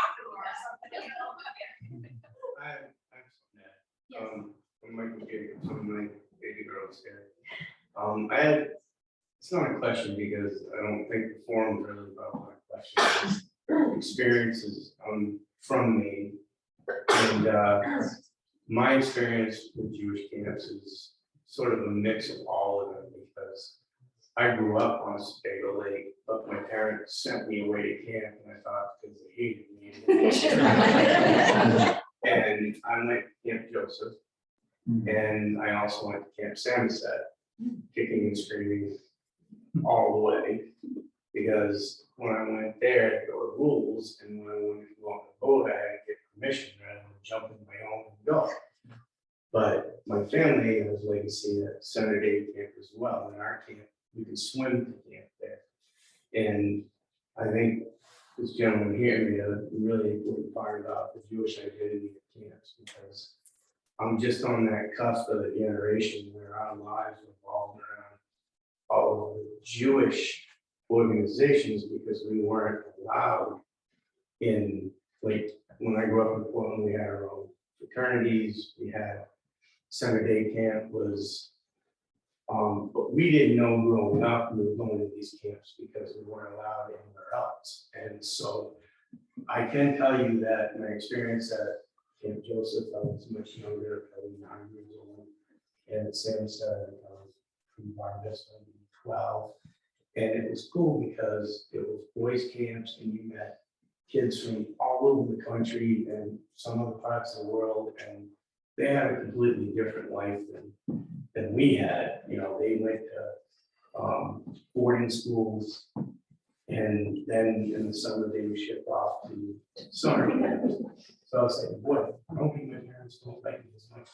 I'm Michael Jacobs, some of my baby girls here. I had, it's not a question because I don't think the forum is really about my question. Experiences from Maine, and my experience with Jewish camps is sort of a mix of all of them, because I grew up on Shabbat Lake, but my parents sent me away to camp, and I thought because they hated me. And I went to Camp Joseph, and I also went to Camp Samoset, kicking and screaming all the way, because when I went there, there were rules, and when I wanted to go on the boat, I had to get permission rather than jump in my own and go. But my family has legacy at Center Day Camp as well. In our camp, we can swim to camp there. And I think this gentleman here made a really important part about the Jewish identity at camps, because I'm just on that cusp of the generation where our lives revolved around all of the Jewish organizations, because we weren't allowed in, like, when I grew up in Portland, we had our own fraternities, we had Center Day Camp was, but we didn't know growing up we were going to these camps because we weren't allowed anywhere else. And so I can tell you that my experience at Camp Joseph, I was much younger, probably 9 years old, and at Samoset, I was from Brandeis, 12. And it was cool because it was boys camps, and you met kids from all over the country and some other parts of the world, and they had a completely different life than we had. You know, they went to boarding schools, and then in the summer they were shipped off to summer camps. So I was like, boy, I don't think my parents don't like me as much.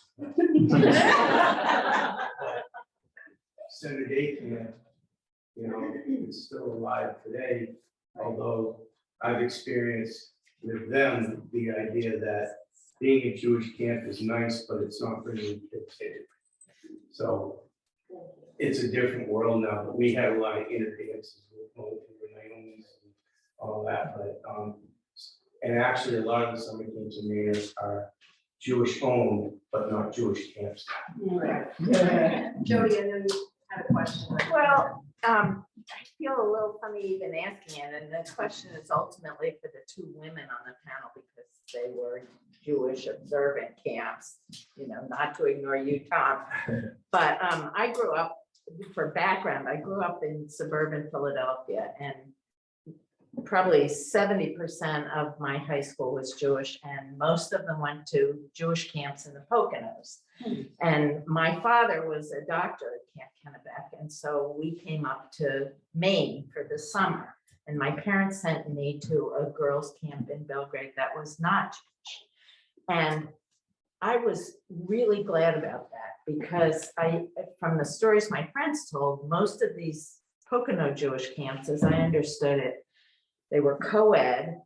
Center Day Camp, you know, it's still alive today, although I've experienced with them the idea that being a Jewish camp is nice, but it's not bringing kids here. So it's a different world now, but we had a lot of inner dances with Naomi and all that, but, and actually a lot of the summer camps in Maine are Jewish owned, but not Jewish camps. Right. Jody, I know you had a question. Well, I feel a little funny even asking it, and the question is ultimately for the two women on the panel because they were Jewish observant camps, you know, not to ignore you, Tom. But I grew up, for background, I grew up in suburban Philadelphia, and probably 70% of my high school was Jewish, and most of them went to Jewish camps in the Poconos. And my father was a doctor at Camp Kennebec, and so we came up to Maine for the summer. And my parents sent me to a girls' camp in Belgrade that was not Jewish. And I was really glad about that because from the stories my friends told, most of these Pocono Jewish camps, as I understood it, they were co-ed,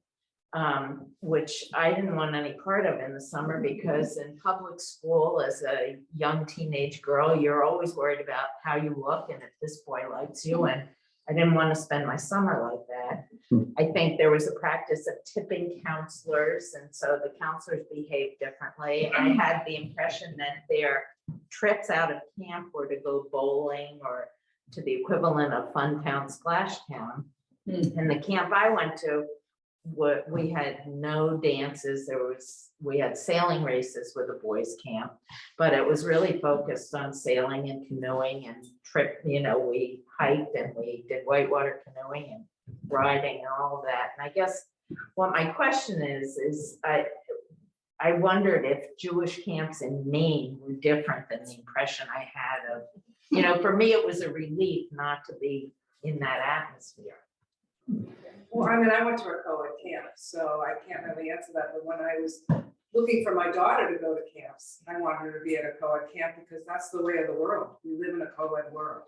which I didn't want any part of in the summer because in public school as a young teenage girl, you're always worried about how you look and if this boy likes you. And I didn't want to spend my summer like that. I think there was a practice of tipping counselors, and so the counselors behaved differently. I had the impression that their trips out of camp were to go bowling or to the equivalent of Funtown Splash Town. And the camp I went to, we had no dances. We had sailing races with a boys' camp, but it was really focused on sailing and canoeing and trip. You know, we hiked and we did whitewater canoeing and riding and all of that. And I guess what my question is I wondered if Jewish camps in Maine were different than the impression I had of, you know, for me, it was a relief not to be in that atmosphere. Well, I mean, I went to a co-ed camp, so I can't really answer that, but when I was looking for my daughter to go to camps, I wanted her to be at a co-ed camp because that's the way of the world. We live in a co-ed world.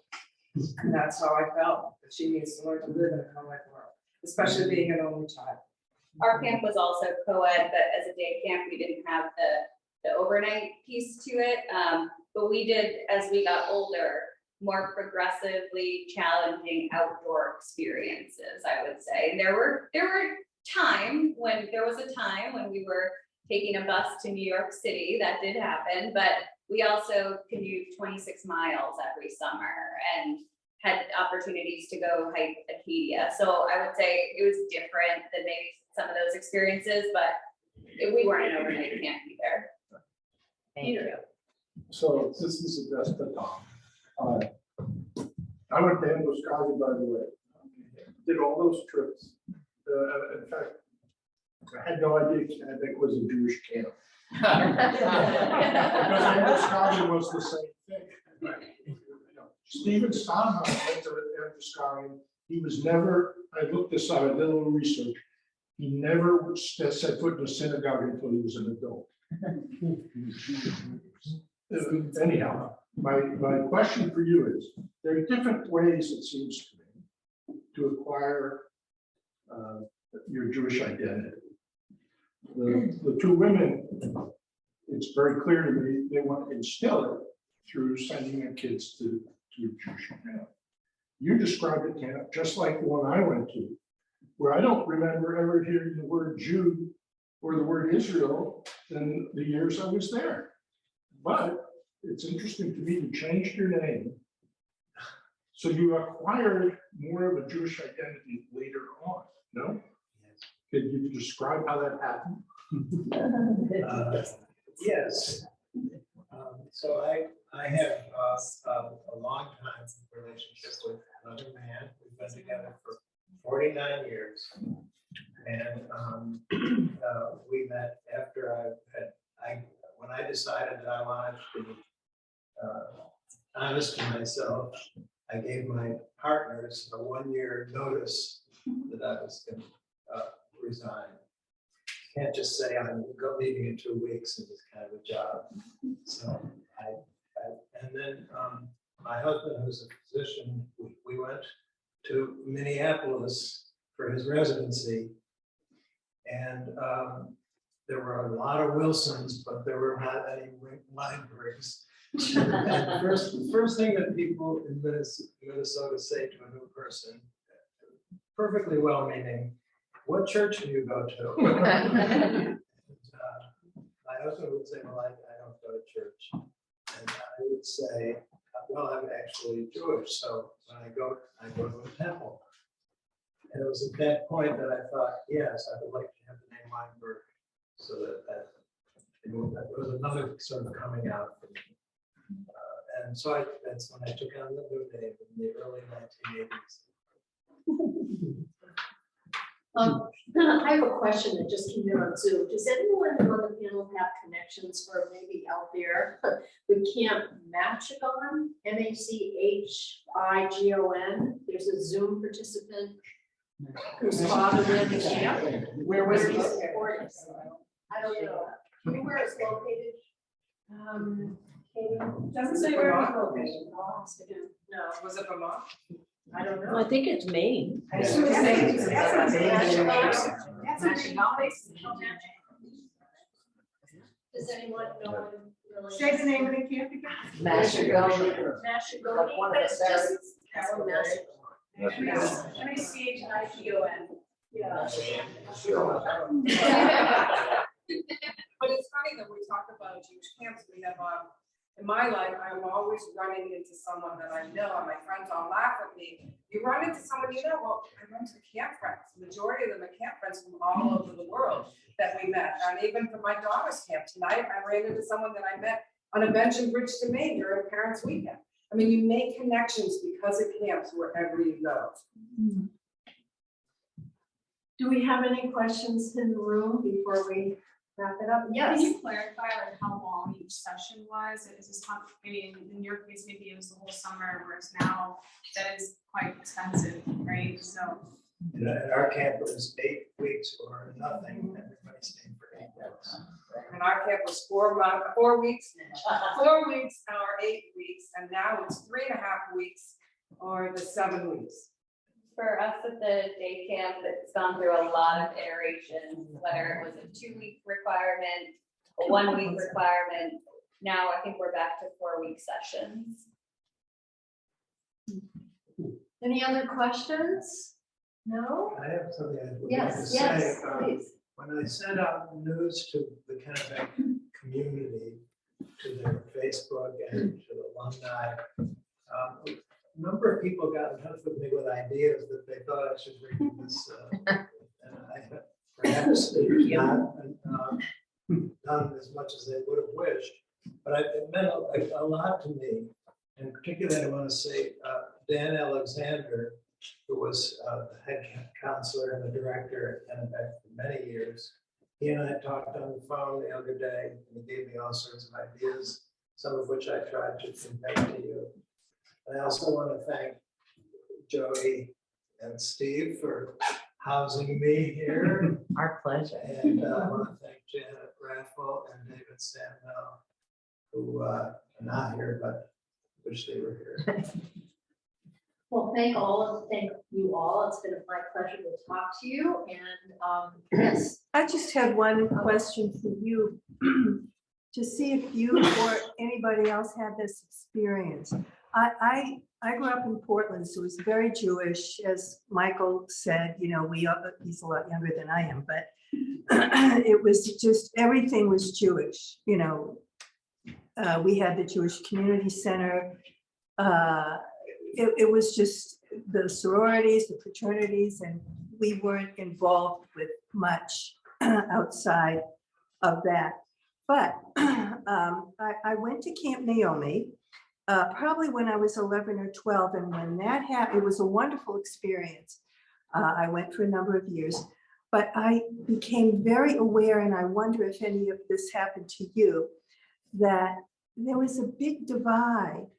And that's how I felt, that she needs to learn to live in a co-ed world, especially being an only child. Our camp was also co-ed, but as a day camp, we didn't have the overnight piece to it. But we did, as we got older, more progressively challenging outdoor experiences, I would say. And there was a time when we were taking a bus to New York City. That did happen, but we also commute 26 miles every summer and had opportunities to go hike Acadia. So I would say it was different than maybe some of those experiences, but we weren't an overnight camp either. Thank you. So this is addressed to Tom. I went to Endoscopy, by the way. Did all those trips. In fact, I had no idea Kennebec was a Jewish camp. Because Endoscopy was the same thing. Stephen Sondheim went to Endoscopy. He was never, I looked this up, I did a little research. He never set foot in a synagogue until he was an adult. Anyhow, my question for you is, there are different ways, it seems to me, to acquire your Jewish identity. The two women, it's very clear to me, they want to instill it through sending their kids to a Jewish camp. You described a camp just like the one I went to, where I don't remember ever hearing the word Jew or the word Israel in the years I was there. But it's interesting to me, you changed your name. So you acquired more of a Jewish identity later on, no? Could you describe how that happened? Yes. So I have a long time relationship with another man. We've been together for 49 years. And we met after when I decided that I wanted to be honest to myself, I gave my partners a 1-year notice that I was going to resign. Can't just say I'm leaving in 2 weeks and it's kind of a job. So and then my husband, who's a physician, we went to Minneapolis for his residency, and there were a lot of Wilsons, but there were not any Weinbergs. And the first thing that people in Minnesota say to a new person, perfectly well-meaning, what church do you go to? And, my husband would say, well, I don't go to church. And I would say, well, I'm actually Jewish, so when I go to a temple. And it was at that point that I thought, yes, I would like to have the name Weinberg, so that there was another sort of coming out for me. And so that's when I took on the new name in the early 1980s. I have a question that just came in on Zoom. Does anyone on the panel have connections or maybe out there with Camp Machigon, Machigon? There's a Zoom participant whose father ran the camp. Where was he? I don't know. Do you know where it's located? Doesn't say where it's located. I'll ask again. No, Was it Vermont? I don't know. I think it's Maine. That's Does anyone know? Really? Say the name of the camp again. Machigon, One of but it's the just. very- Machigon. Yeah. But it's funny that we talk about Jewish camps. We have, in my life, I'm always running into someone that I know, and my friends all laugh at me. You run into someone you know, well, I run to camp friends. The majority of them are camp friends from all over the world that we met. And even for my daughter's camp tonight, I ran into someone that I met on a bench in Bridgeton, Maine during Parents' Weekend. I mean, you make connections because of camps wherever you go. Do we have any questions in the room before we wrap it up? Yes. Can you clarify like how long each session was? Is this, I mean, in your case, maybe it was the whole summer, whereas now that is quite expensive, right? So. At our camp, it was 8 weeks or nothing. Everybody stayed for 8 weeks. And our camp was 4 weeks, 4 weeks or 8 weeks, and now it's 3.5 weeks or the 7 weeks. For us at the day camp, it's gone through a lot of iterations, whether it was a 2-week requirement, a 1-week requirement. Now I think we're back to 4-week sessions. Any other questions? No? I have something I would like to Yes, say. yes, please. When I sent out news to the Kennebec community, to their Facebook and to the alumni, a number of people got in touch with me with ideas that they thought I should bring to this. And I perhaps not done as much as they would have wished, but it meant a lot to me. In particular, I want to say Dan Alexander, who was the head counselor and the director at Kennebec for many years. He and I talked on the phone the other day, and he gave me all sorts of ideas, some of which I tried to convey to you. And I also want to thank Jody and Steve for housing me here. Our pleasure. And I want to thank Janet Raffel and David Sandell, who are not here, but wish they were here. Well, thank you all. It's been my pleasure to talk to you. And yes. I just had one question for you to see if you or anybody else had this experience. I grew up in Portland, so it was very Jewish, as Michael said. You know, he's a lot younger than I am, but it was just everything was Jewish. You know, we had the Jewish Community Center. It was just the sororities, the fraternities, and we weren't involved with much outside of that. But I went to Camp Naomi probably when I was 11 or 12, and when that happened, it was a wonderful experience. I went for a number of years, but I became very aware, and I wonder if any of this happened to you, that there was a big divide,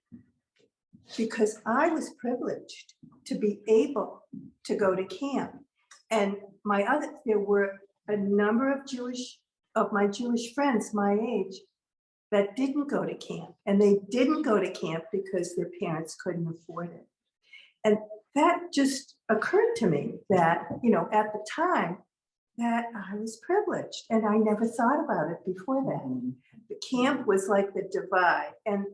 because I was privileged to be able to go to camp. And there were a number of my Jewish friends my age that didn't go to camp. And they didn't go to camp because their parents couldn't afford it. And that just occurred to me that, you know, at the time, that I was privileged, and I never thought about it before that. The camp was like the divide, and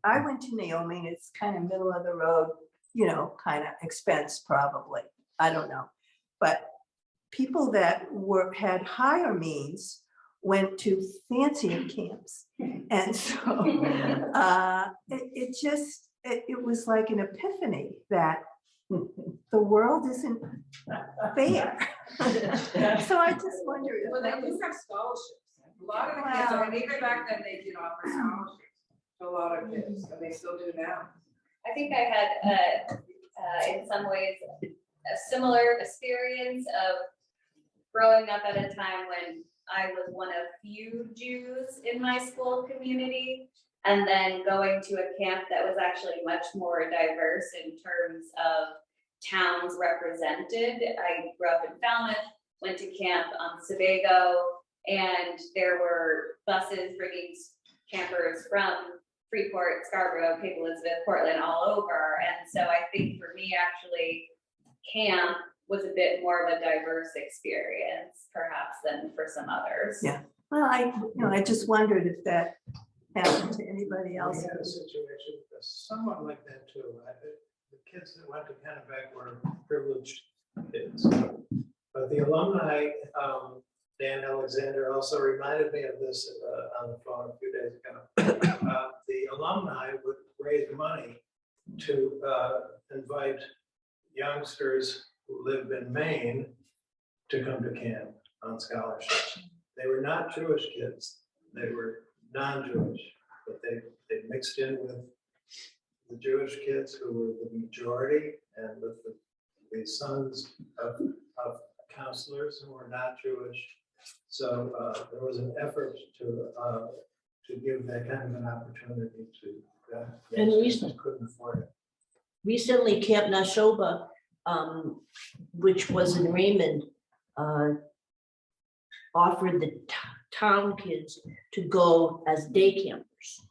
I went to Naomi, and it's kind of middle of the road, you know, kind of expense probably, I don't know. But people that had higher means went to fancier camps. And so it was like an epiphany that the world isn't fair. So I just wonder if Well, they that do was, have scholarships. A lot of the kids, I mean, even back then, they did offer scholarships to a lot of kids, and they still do now. I think I had, in some ways, a similar experience of growing up at a time when I was one of few Jews in my school community, and then going to a camp that was actually much more diverse in terms of towns represented. I grew up in Falmouth, went to camp on Sebago, and there were buses bringing campers from Freeport, Scarborough, Cape Elizabeth, Portland, all over. And so I think for me, actually, camp was a bit more of a diverse experience, perhaps, than for some others. Yeah. Well, I just wondered if that happened to anybody We else. had a situation somewhat like that too. The kids that went to Kennebec were privileged kids. But the alumni, Dan Alexander also reminded me of this on the phone a few days ago. The alumni would raise money to invite youngsters who live in Maine to come to camp on scholarships. They were not Jewish kids. They were non-Jewish, but they mixed in with the Jewish kids who were the majority, and with the sons of counselors who were not Jewish. So there was an effort to give that kind of an opportunity to And those who couldn't afford it. Recently, Camp Nashoba, which was in Raymond, offered the town kids to go as day campers.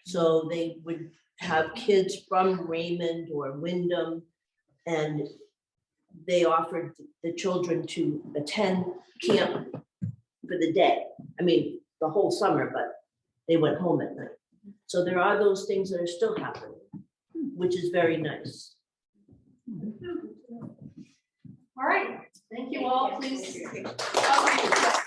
So they would have kids from Raymond or Wyndham, and they offered the children to attend camp for the day. I mean, the whole summer, but they went home at night. So there are those things that are still happening, which is very nice. All right, thank you all, please. Oh,